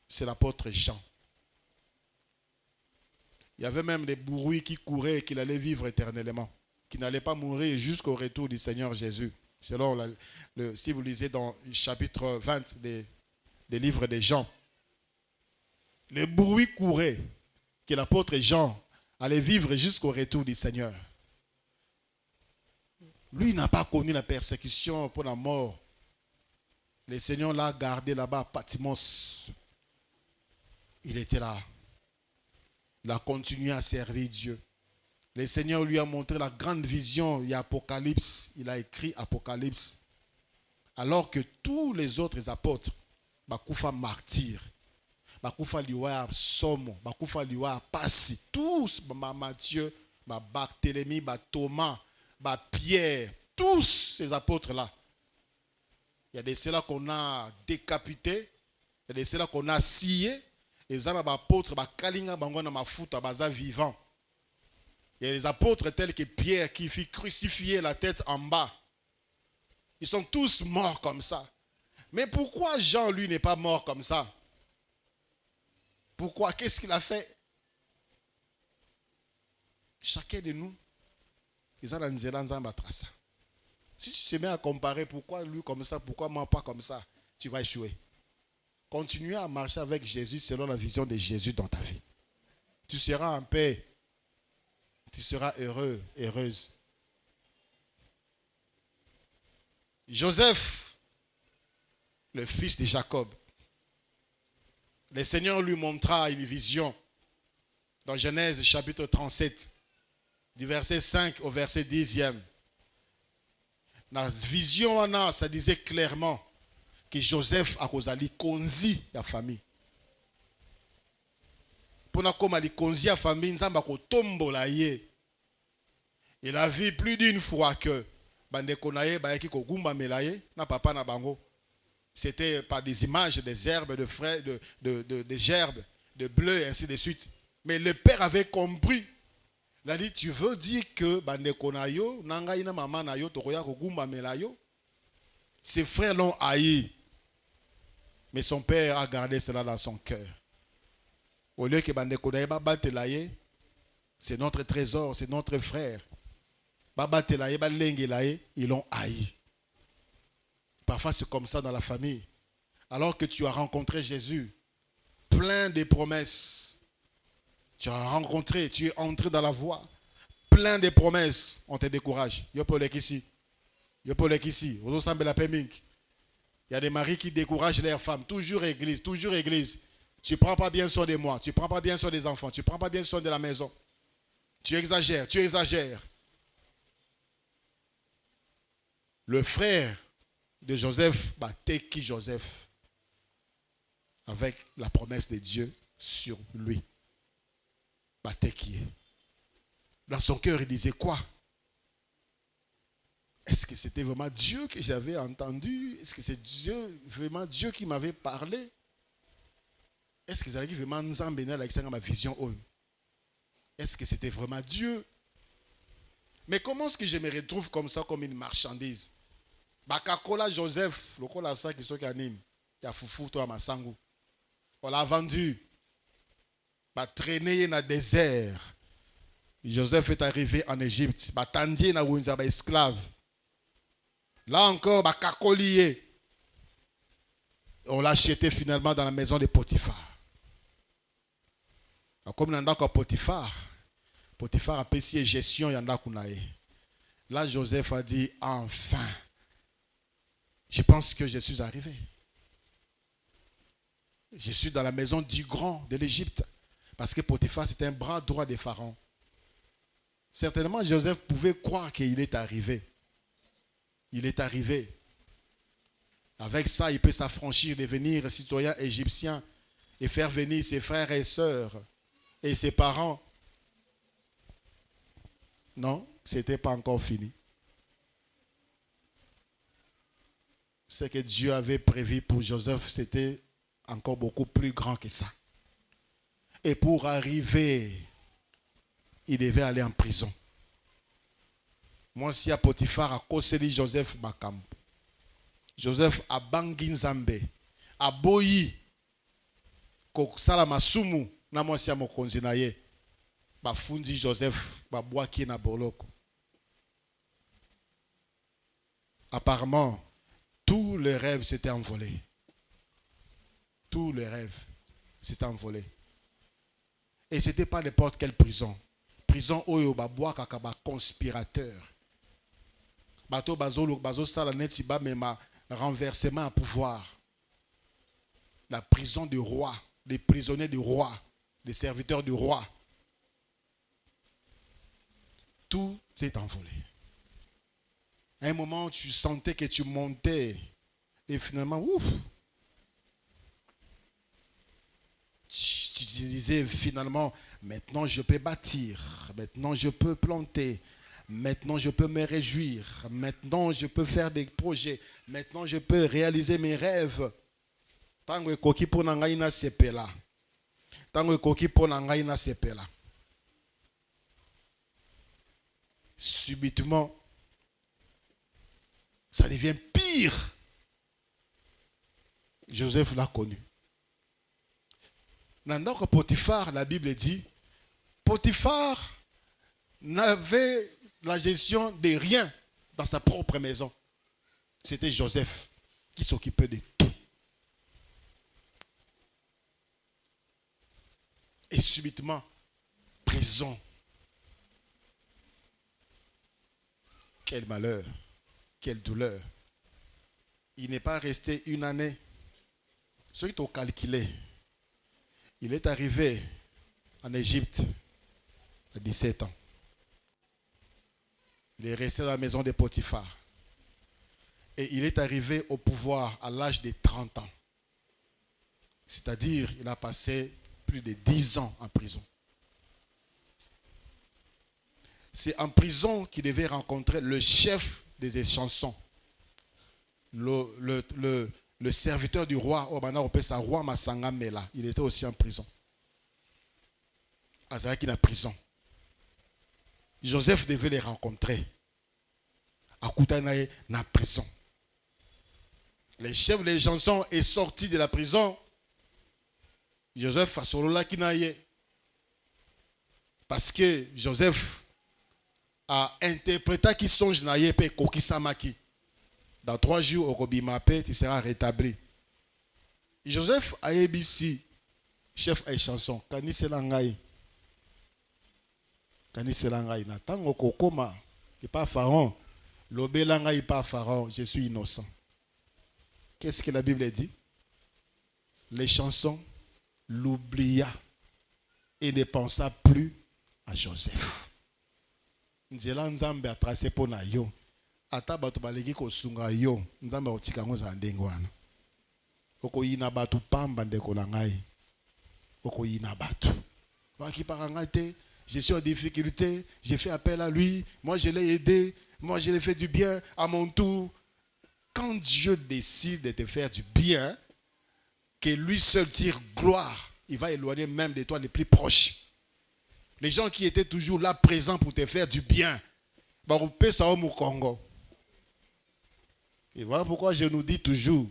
C'est l'apôtre Jean. Il y avait même des bourrouilles qui couraient qu'il allait vivre éternellement, qu'il n'allait pas mourir jusqu'au retour du Seigneur Jésus. Selon si vous lisez dans le chapitre 20 des livres de Jean, les bruits couraient que l'apôtre Jean allait vivre jusqu'au retour du Seigneur. Lui n'a pas connu la persécution pour la mort. Le Seigneur l'a gardé là-bas à Patmos. Il était là. Il a continué à servir Dieu. Le Seigneur lui a montré la grande vision. Il y a Apocalypse. Il a écrit Apocalypse. Alors que tous les autres apôtres, Bakoufa martyrs, Bakoufa liwa Somo, Bakoufa liwa Passi, tous, Matthieu, Barthélemy, Thomas, Pierre, tous ces apôtres-là. Il y a de ceux-là qu'on a décapités, il y a de ceux-là qu'on a sciés, et les apôtres, Kalinga, Bangona, Mafuta, Baza vivant. Il y a des apôtres tels que Pierre qui fit crucifier la tête en bas. Ils sont tous morts comme ça. Mais pourquoi Jean, lui, n'est pas mort comme ça? Pourquoi? Qu'est-ce qu'il a fait? Chacun de nous, ils ont un trace. Si tu te mets à comparer pourquoi lui comme ça, pourquoi moi pas comme ça, tu vas échouer. Continue à marcher avec Jésus selon la vision de Jésus dans ta vie. Tu seras en paix. Tu seras heureux, heureuse. Joseph, le fils de Jacob, le Seigneur lui montra une vision dans Genèse chapitre 37, du verset 5 au verset 10e. Dans la vision, ça disait clairement que Joseph a causé konzi la famille. Pour na li konzi la famille, nzamba ko tombola ye. Il a vu plus d'une fois que bandeko na ye ba yaki ko gumba melaye na papa na bango. C'était par des images des herbes, de frais, de gerbes, de bleu et ainsi de suite. Mais le père avait compris. Il a dit, tu veux dire que bandeko na yo, nanga ina mama na yo, tokoya ko gumba melayo. Ses frères l'ont haï. Mais son père a gardé cela dans son cœur. Au lieu que bandeko na ye ba batelaye, c'est notre trésor, c'est notre frère. Ba batelaye, ba lengelaye, ils l'ont haï. Parfois, c'est comme ça dans la famille. Alors que tu as rencontré Jésus, plein de promesses. Tu as rencontré, tu es entré dans la voie. Plein de promesses. On te décourage. Il y a des maris qui découragent leurs femmes. Toujours église, toujours église. Tu ne prends pas bien soin de moi. Tu ne prends pas bien soin des enfants. Tu ne prends pas bien soin de la maison. Tu exagères, tu exagères. Le frère de Joseph, Teki Joseph, avec la promesse de Dieu sur lui. Teki. Dans son cœur, il disait quoi? Est-ce que c'était vraiment Dieu que j'avais entendu? Est-ce que c'est vraiment Dieu qui m'avait parlé? Est-ce que c'était vraiment Nzambena avec ma vision? Est-ce que c'était vraiment Dieu? Mais comment est-ce que je me retrouve comme ça, comme une marchandise? Bakakola Joseph, le kola ça qui sont canine, qui a foufou toi masangu. On l'a vendu. Ba traîner dans le désert. Joseph est arrivé en Égypte. Ba tandie na winza ba esclave. Là encore, bakakolié. On l'a acheté finalement dans la maison de Potiphar. Comme dans le Potiphar, Potiphar a payé gestion yanda kunae. Là, Joseph a dit, enfin, je pense que je suis arrivé. Je suis dans la maison du grand de l'Égypte. Parce que Potiphar, c'était un bras droit des pharaons. Certainement, Joseph pouvait croire qu'il est arrivé. Il est arrivé. Avec ça, il peut s'affranchir, devenir citoyen égyptien et faire venir ses frères et sœurs et ses parents. Non, ce n'était pas encore fini. Ce que Dieu avait prévu pour Joseph, c'était encore beaucoup plus grand que ça. Et pour arriver, il devait aller en prison. Moi, si à Potiphar a conseillé Joseph Bakam, Joseph a bangi Nzambe, a boyi, ko salama sumu, na moi si a mokonzi na ye, ba fundi Joseph, ba boaki na boloko. Apparemment, tous les rêves s'étaient envolés. Tous les rêves s'étaient envolés. Et ce n'était pas n'importe quelle prison. Prison oyo ba boaka ka ba conspirateur. Bato bazo sala neti ba mema renversement à pouvoir. La prison du roi, des prisonniers du roi, des serviteurs du roi. Tout s'est envolé. À un moment, tu sentais que tu montais et finalement, ouf. Tu disais finalement, maintenant je peux bâtir, maintenant je peux planter, maintenant je peux me réjouir, maintenant je peux faire des projets, maintenant je peux réaliser mes rêves. Tango ekoki pona ngai na sepela. Tango ekoki pona ngai na sepela. Subitement, ça devient pire. Joseph l'a connu. Dans Potiphar, la Bible dit, Potiphar n'avait la gestion de rien dans sa propre maison. C'était Joseph qui s'occupait de tout. Et subitement, prison. Quel malheur, quelle douleur. Il n'est pas resté une année. Ceux qui ont calculé, il est arrivé en Égypte à 17 ans. Il est resté dans la maison de Potiphar. Et il est arrivé au pouvoir à l'âge de 30 ans. C'est-à-dire, il a passé plus de 10 ans en prison. C'est en prison qu'il devait rencontrer le chef des échansons. Le serviteur du roi, roi Masanga Mela, il était aussi en prison. Azaki na prison. Joseph devait les rencontrer. Akutanaye na prison. Le chef des chansons est sorti de la prison. Joseph a solola kinaye. Parce que Joseph a interprété qui songe naye pe koki samaki. Dans 3 jours, au Kobimape, tu seras rétabli. Joseph a ABC, chef à chanson. Kani selangai. Kani selangai. Natango kokoma. Qui pas pharaon. Lobelangai pas pharaon. Je suis innocent. Qu'est-ce que la Bible dit? Les chansons l'oublia et ne pensa plus à Joseph. Nzela Nzambe a tracé pour na yo. Ata bato baleki kosunga yo Nzambe otika ngo za ndenge wana. Okoyina bato pamba ndeko na ngai. Okoyina bato. Waki parangate, je suis en difficulté, j'ai fait appel à lui, moi je l'ai aidé, moi je l'ai fait du bien à mon tour. Quand Dieu décide de te faire du bien, que lui seul tire gloire, il va éloigner même de toi les plus proches. Les gens qui étaient toujours là présents pour te faire du bien, bah on peut ça au Congo. Et voilà pourquoi je nous dis toujours,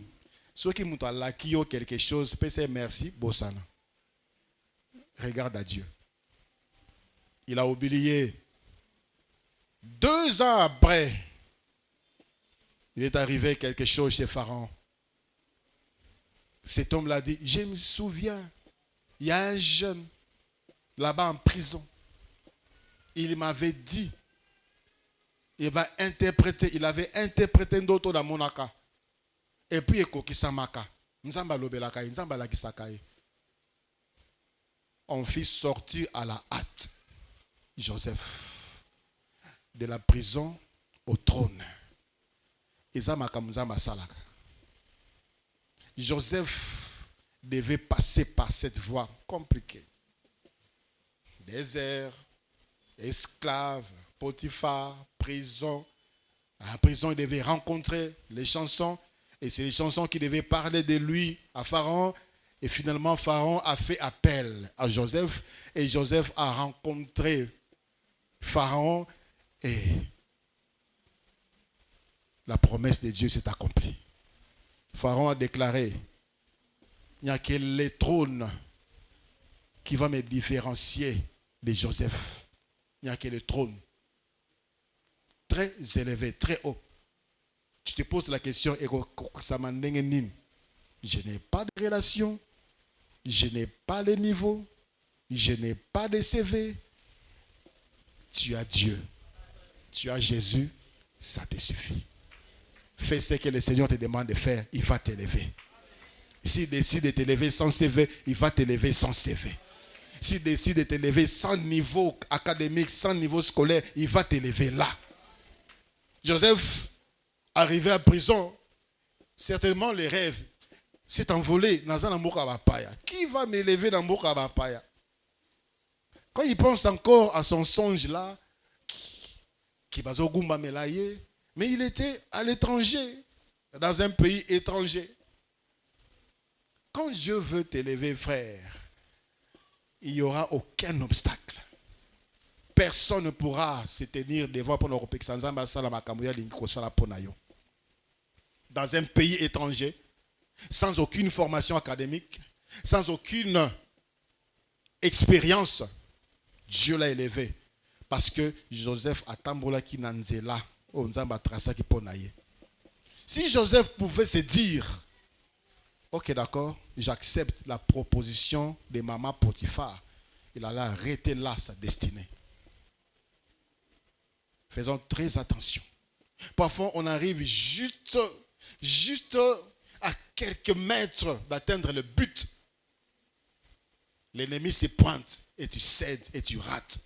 ceux qui m'ont laki quelque chose, peut dire merci, Bossana. Regarde à Dieu. Il a oublié. 2 ans après, il est arrivé quelque chose chez Pharaon. Cet homme l'a dit, je me souviens, il y a un jeune là-bas en prison. Il m'avait dit, il avait interprété d'autres dans mon aka. Et puis, on fit sortir à la hâte Joseph de la prison au trône. Joseph devait passer par cette voie compliquée. Désert, esclave, Potiphar, prison. À la prison, il devait rencontrer les chansons. Et c'est les chansons qui devaient parler de lui à Pharaon. Et finalement, Pharaon a fait appel à Joseph. Et Joseph a rencontré Pharaon. Et la promesse de Dieu s'est accomplie. Pharaon a déclaré, il n'y a que le trône qui va me différencier de Joseph. Il n'y a que le trône. Très élevé, très haut. Tu te poses la question, je n'ai pas de relation, je n'ai pas de niveau, je n'ai pas de CV. Tu as Dieu, tu as Jésus, ça te suffit. Fais ce que le Seigneur te demande de faire, il va t'élever. S'il décide de t'élever sans CV, il va t'élever sans CV. S'il décide de t'élever sans niveau académique, sans niveau scolaire, il va t'élever là. Joseph, arrivé à prison, certainement les rêves s'est envolé dans un amour kabapaya. Qui va m'élever dans l'amour kabapaya? Quand il pense encore à son songe là, qui va zogumba melaye, mais il était à l'étranger, dans un pays étranger. Quand Dieu veut t'élever, frère, il n'y aura aucun obstacle. Personne ne pourra se tenir devant pour dans un pays étranger, sans aucune formation académique, sans aucune expérience. Dieu l'a élevé. Parce que Joseph a tambola ki nanzela. Si Joseph pouvait se dire, ok d'accord, j'accepte la proposition de maman Potiphar, il allait arrêter là sa destinée. Faisons très attention. Parfois, on arrive juste à quelques mètres d'atteindre le but. L'ennemi se pointe et tu cèdes et tu rates.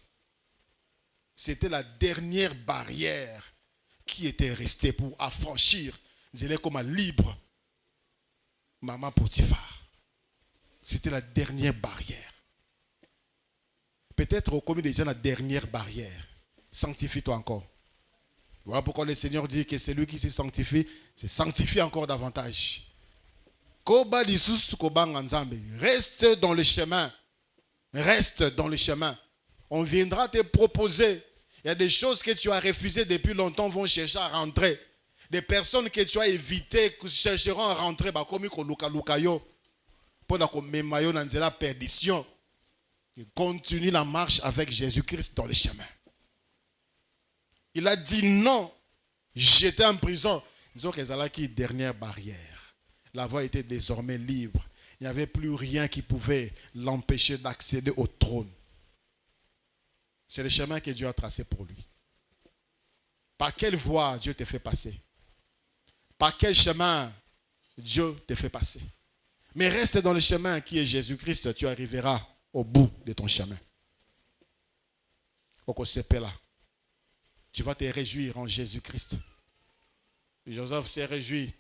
C'était la dernière barrière qui était restée pour affranchir. Je l'ai comme un libre. Maman Potiphar. C'était la dernière barrière. Peut-être au commun déjà la dernière barrière. Sanctifie-toi encore. Voilà pourquoi le Seigneur dit que celui qui se sanctifie encore davantage. Reste dans le chemin. Reste dans le chemin. On viendra te proposer. Il y a des choses que tu as refusées depuis longtemps vont chercher à rentrer. Des personnes que tu as évitées chercheront à rentrer. Comme la perdition. Continue la marche avec Jésus-Christ dans le chemin. Il a dit non. J'étais en prison. Disons que c'est la dernière barrière. La voie était désormais libre. Il n'y avait plus rien qui pouvait l'empêcher d'accéder au trône. C'est le chemin que Dieu a tracé pour lui. Par quelle voie Dieu te fait passer? Par quel chemin Dieu te fait passer? Mais reste dans le chemin qui est Jésus-Christ. Tu arriveras au bout de ton chemin. Là. Tu vas te réjouir en Jésus-Christ. Joseph s'est réjoui.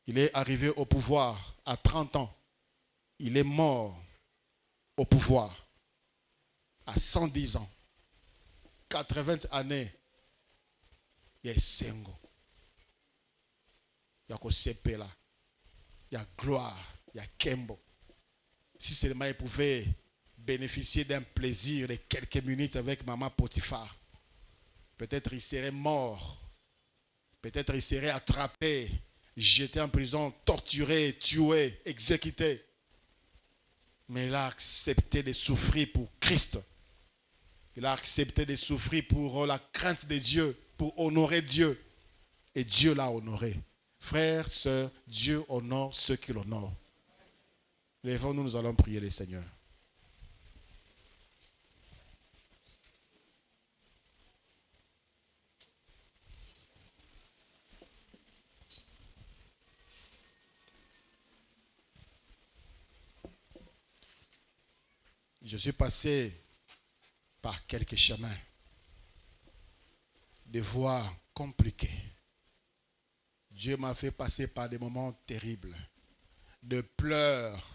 Il est arrivé au pouvoir à 30 ans. Il est mort au pouvoir à 110 ans. 80 années. Il y a Sengo. Il y a Kosepela. Il y a gloire. Il y a Kembo. Si seulement il pouvait bénéficier d'un plaisir de quelques minutes avec maman Potiphar, peut-être il serait mort Peut-être il serait attrapé, jeté en prison, torturé, tué, exécuté. Mais il a accepté de souffrir pour Christ. Il a accepté de souffrir pour la crainte de Dieu, pour honorer Dieu. Et Dieu l'a honoré. Frères, sœurs, Dieu honore ceux qui l'honorent. Lèvons-nous, nous allons prier le Seigneur. Je suis passé par quelques chemins, des voies compliquées. Dieu m'a fait passer par des moments terribles, de pleurs,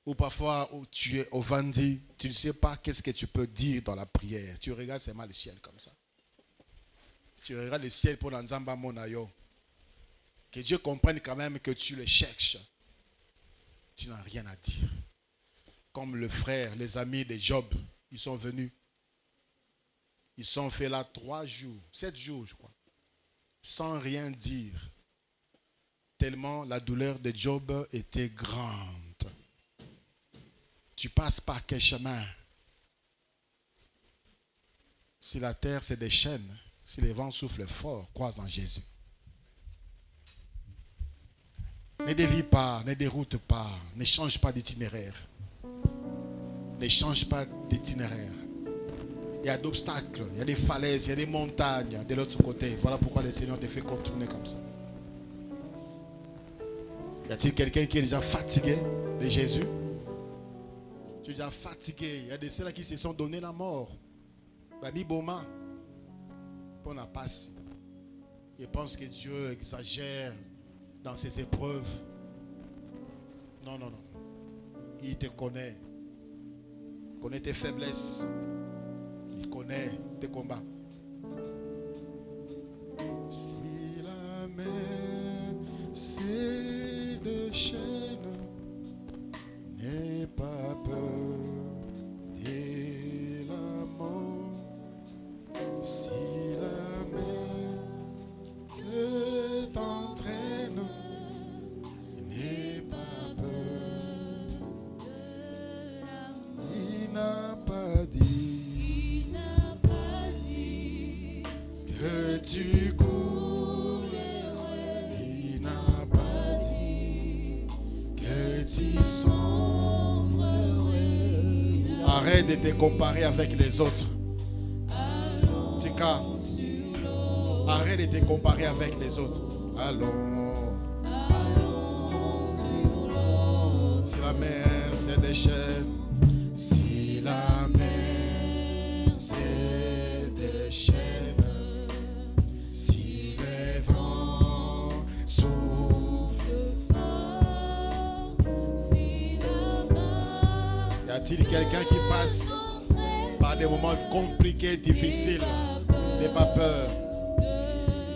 ou parfois où tu es au vendis, tu ne sais pas qu'est-ce que tu peux dire dans la prière. Tu regardes seulement le ciel comme ça. Tu regardes le ciel pour l'Anzamba Monayo. Que Dieu comprenne quand même que tu le cherches. Tu n'as rien à dire. Comme le frère, les amis de Job, ils sont venus. Ils sont fait là 3 jours, 7 jours je crois, sans rien dire. Tellement la douleur de Job était grande. Tu passes par quel chemin? Si la terre se déchaîne, si les vents soufflent fort, crois en Jésus. Ne dévie pas, ne déroute pas, ne change pas d'itinéraire. Ne change pas d'itinéraire. Il y a d'obstacles, il y a des falaises, il y a des montagnes de l'autre côté. Voilà pourquoi le Seigneur te fait contourner comme ça. Y a-t-il quelqu'un qui est déjà fatigué de Jésus? Tu es déjà fatigué. Il y a de ceux-là qui se sont donné la mort. Babi Boma, pour la passe. Ils pensent que Dieu exagère dans ses épreuves. Non, non, non. Il te connaît. Il connaît tes faiblesses. Il connaît tes combats. Si la mer se déchaîne, n'aie pas peur de la mort. Si la mer que t'entraîne, n'aie pas peur. Il n'a pas dit que tu cours. Il n'a pas dit que tu sombres. Arrête de te comparer avec les autres. Tika, arrête de te comparer avec les autres. Allons. Si la mer se déchaîne, si la mer se déchaîne, si les vents soufflent fort, si y a-t-il quelqu'un qui passe par des moments compliqués, difficiles? N'aie pas peur.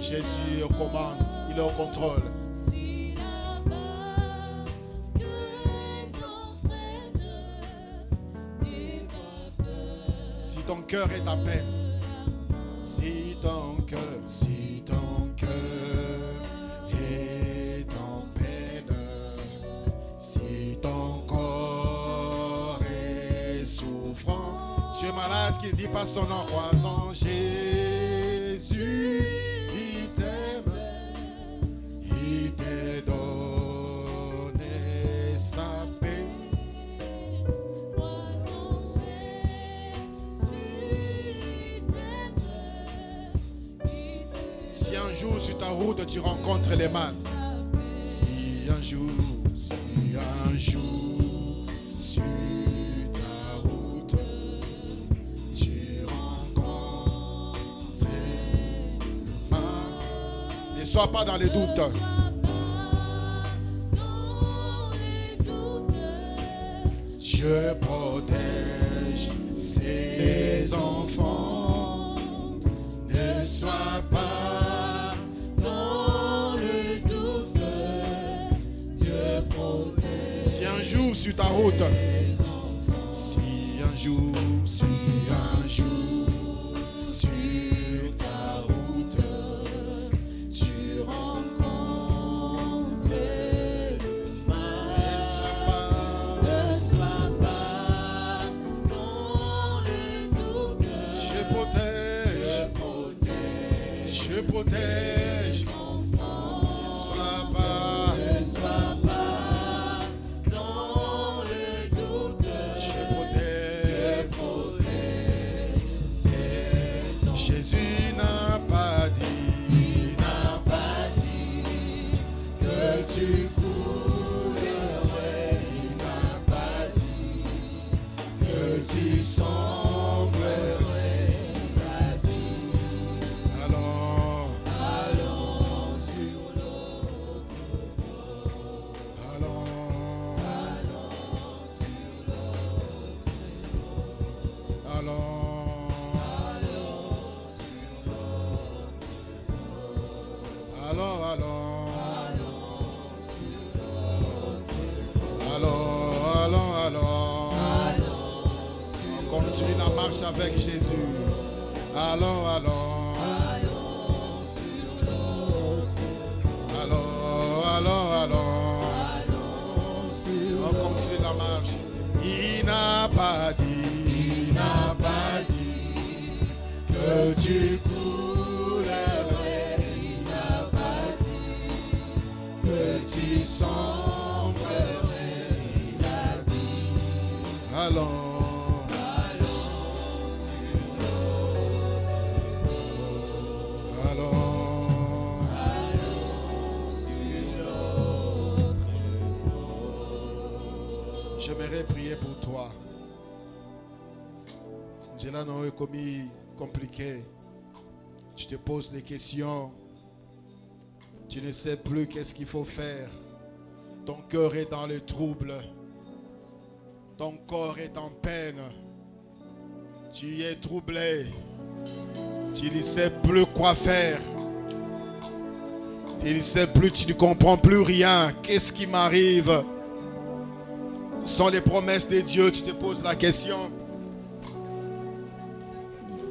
Jésus est aux commandes, il est au contrôle. Si ton cœur est en peine, si ton cœur est en peine, si ton corps est souffrant, tu es malade qui ne dit pas son nom, crois en Jésus, il t'aime, il t'a donné sa paix. Si un jour sur ta route tu rencontres les mal, si un jour sur ta route tu rencontres le mal, ne sois pas dans les doutes. Dieu protège ses enfants. Ne sois pas dans le doute. Dieu protège. Si un jour sur ta route, si un jour sur ta route tu coulerais, il n'a pas dit que tu semblerais, il a dit. Allons sur l'autre bord. Allons sur l'autre bord. Allons sur l'autre bord. Allons sur l'autre bord. On continue la marche avec Jésus. Allons sur l'autre bord. Allons sur l'autre bord. On continue la marche. Il n'a pas dit que tu coulerais. Il n'a pas dit que tu semblerais. Il a dit. Allons sur l'autre bord. Allons sur l'autre bord. J'aimerais prier pour toi. Cela n'a pas commis compliqué. Tu te poses des questions. Tu ne sais plus qu'est-ce qu'il faut faire. Ton cœur est dans le trouble. Ton corps est en peine. Tu es troublé. Tu ne sais plus quoi faire. Tu ne sais plus, tu ne comprends plus rien. Qu'est-ce qui m'arrive? Ce sont les promesses de Dieu. Tu te poses la question.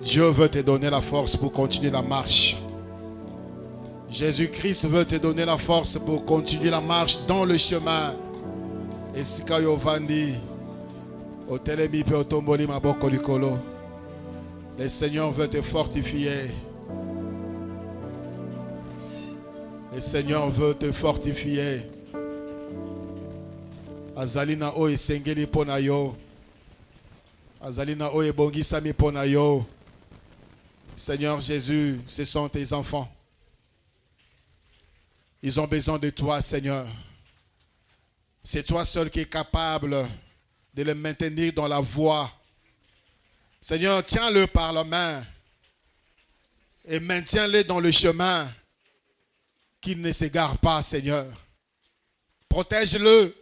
Dieu veut te donner la force pour continuer la marche. Jésus-Christ veut te donner la force pour continuer la marche dans le chemin. Et si Kayovandi, le Seigneur veut te fortifier. Le Seigneur veut te fortifier. Azalina o esengeli pona yo. Azalina o ebongisami pona yo. Seigneur Jésus, ce sont tes enfants. Ils ont besoin de toi, Seigneur. C'est toi seul qui es capable de les maintenir dans la voie. Seigneur, tiens-le par la main et maintiens-le dans le chemin, qu'il ne s'égare pas, Seigneur. Protège-le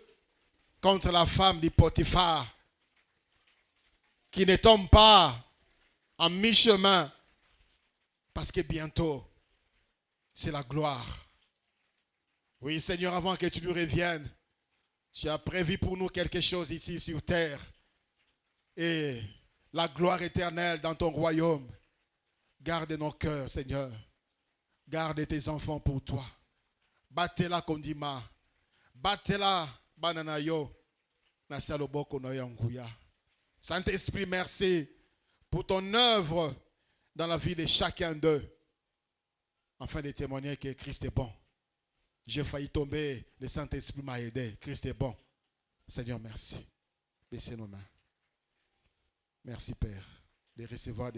contre la femme de Potiphar, qui ne tombe pas en mi-chemin, parce que bientôt, c'est la gloire. Oui, Seigneur, avant que tu nous reviennes, tu as prévu pour nous quelque chose ici sur terre. Et la gloire éternelle dans ton royaume. Garde nos cœurs, Seigneur. Garde tes enfants pour toi. Battez-la kondima. Battez-la bananayo. Nasaloboko noyanguya. Saint-Esprit, merci pour ton œuvre dans la vie de chacun d'eux, afin de témoigner que Christ est bon. J'ai failli tomber, le Saint-Esprit m'a aidé. Christ est bon. Seigneur, merci. Baissez nos mains. Merci, Père, de recevoir de nous.